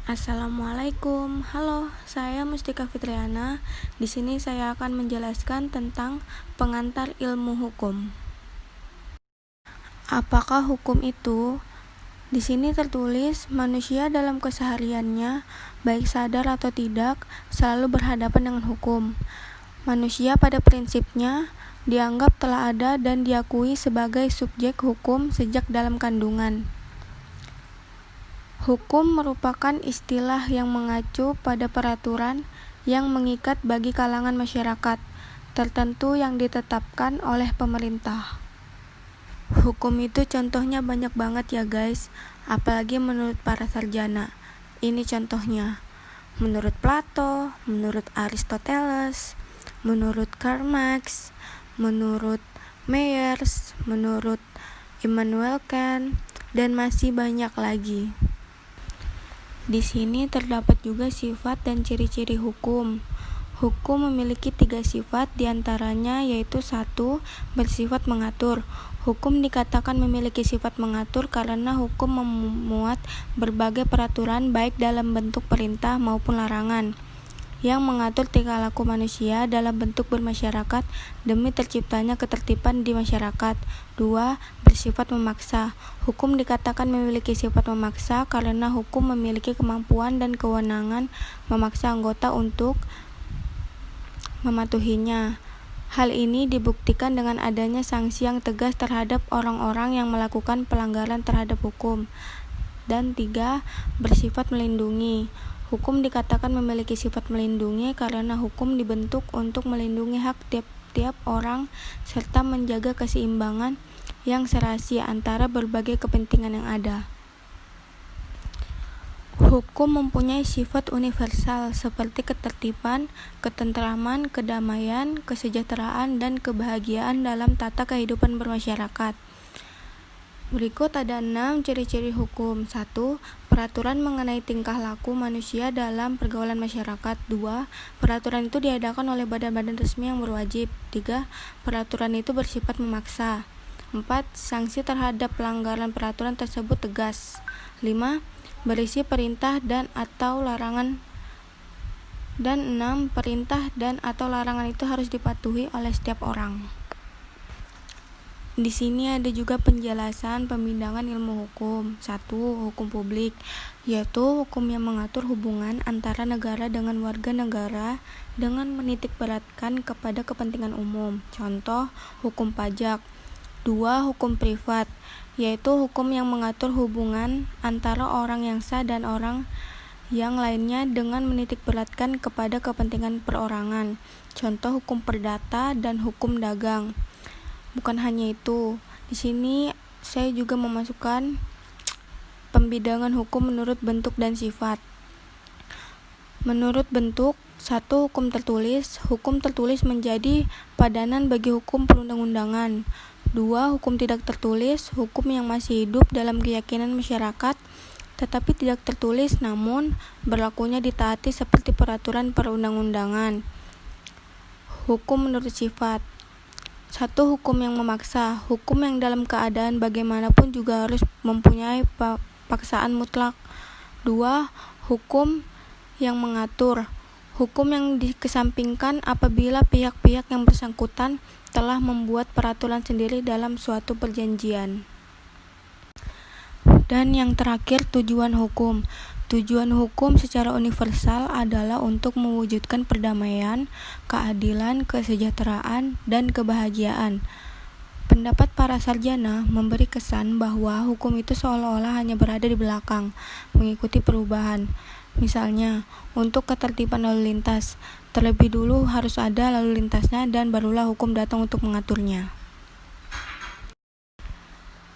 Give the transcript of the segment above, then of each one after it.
Assalamualaikum. Halo, saya Mustika Fitriana. Di sini saya akan menjelaskan tentang pengantar ilmu hukum. Apakah hukum itu? Di sini tertulis, manusia dalam kesehariannya, baik sadar atau tidak, selalu berhadapan dengan hukum. Manusia pada prinsipnya dianggap telah ada dan diakui sebagai subjek hukum sejak dalam kandungan. Hukum merupakan istilah yang mengacu pada peraturan yang mengikat bagi kalangan masyarakat tertentu yang ditetapkan oleh pemerintah. Hukum itu contohnya banyak banget ya guys, apalagi menurut para sarjana. Ini contohnya, menurut Plato, menurut Aristoteles, menurut Karl Marx, menurut Myers, menurut Immanuel Kant, dan masih banyak lagi. Di sini terdapat juga sifat dan ciri-ciri hukum. Hukum memiliki 3 sifat, diantaranya yaitu 1. Bersifat mengatur. Hukum dikatakan memiliki sifat mengatur karena hukum memuat berbagai peraturan baik dalam bentuk perintah maupun larangan yang mengatur tingkah laku manusia dalam bentuk bermasyarakat demi terciptanya ketertiban di masyarakat. 2. Bersifat memaksa. Hukum dikatakan memiliki sifat memaksa karena hukum memiliki kemampuan dan kewenangan memaksa anggota untuk mematuhinya. Hal ini dibuktikan dengan adanya sanksi yang tegas terhadap orang-orang yang melakukan pelanggaran terhadap hukum. Dan 3. Bersifat melindungi. Hukum dikatakan memiliki sifat melindungi karena hukum dibentuk untuk melindungi hak tiap-tiap orang serta menjaga keseimbangan yang serasi antara berbagai kepentingan yang ada. Hukum mempunyai sifat universal seperti ketertiban, ketentraman, kedamaian, kesejahteraan, dan kebahagiaan dalam tata kehidupan bermasyarakat. Berikut ada 6 ciri-ciri hukum. 1. Peraturan mengenai tingkah laku manusia dalam pergaulan masyarakat. 2. Peraturan itu diadakan oleh badan-badan resmi yang berwajib. 3. Peraturan itu bersifat memaksa. 4. Sanksi terhadap pelanggaran peraturan tersebut tegas. 5. Berisi perintah dan atau larangan. Dan 6. Perintah dan atau larangan itu harus dipatuhi oleh setiap orang. Di sini ada juga penjelasan pembidangan ilmu hukum. 1. Hukum publik, yaitu hukum yang mengatur hubungan antara negara dengan warga negara dengan menitikberatkan kepada kepentingan umum. Contoh, hukum pajak. 2. Hukum privat, yaitu hukum yang mengatur hubungan antara orang yang sah dan orang yang lainnya dengan menitikberatkan kepada kepentingan perorangan. Contoh, hukum perdata dan hukum dagang. Bukan hanya itu, di sini saya juga memasukkan pembidangan hukum menurut bentuk dan sifat. Menurut bentuk, 1. Hukum tertulis. Hukum tertulis menjadi padanan bagi hukum perundang-undangan. 2. Hukum tidak tertulis. Hukum yang masih hidup dalam keyakinan masyarakat, tetapi tidak tertulis namun berlakunya ditaati seperti peraturan perundang-undangan. Hukum menurut sifat. 1. Hukum yang memaksa. Hukum yang dalam keadaan bagaimanapun juga harus mempunyai paksaan mutlak. 2. Hukum yang mengatur. Hukum yang dikesampingkan apabila pihak-pihak yang bersangkutan telah membuat peraturan sendiri dalam suatu perjanjian. Dan yang terakhir, tujuan hukum. Tujuan hukum secara universal adalah untuk mewujudkan perdamaian, keadilan, kesejahteraan, dan kebahagiaan. Pendapat para sarjana memberi kesan bahwa hukum itu seolah-olah hanya berada di belakang, mengikuti perubahan. Misalnya, untuk ketertiban lalu lintas, terlebih dulu harus ada lalu lintasnya dan barulah hukum datang untuk mengaturnya.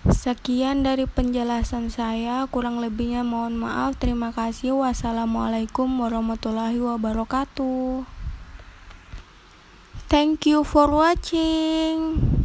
Sekian dari penjelasan saya, kurang lebihnya mohon maaf. Terima kasih. Wassalamualaikum warahmatullahi wabarakatuh. Thank you for watching.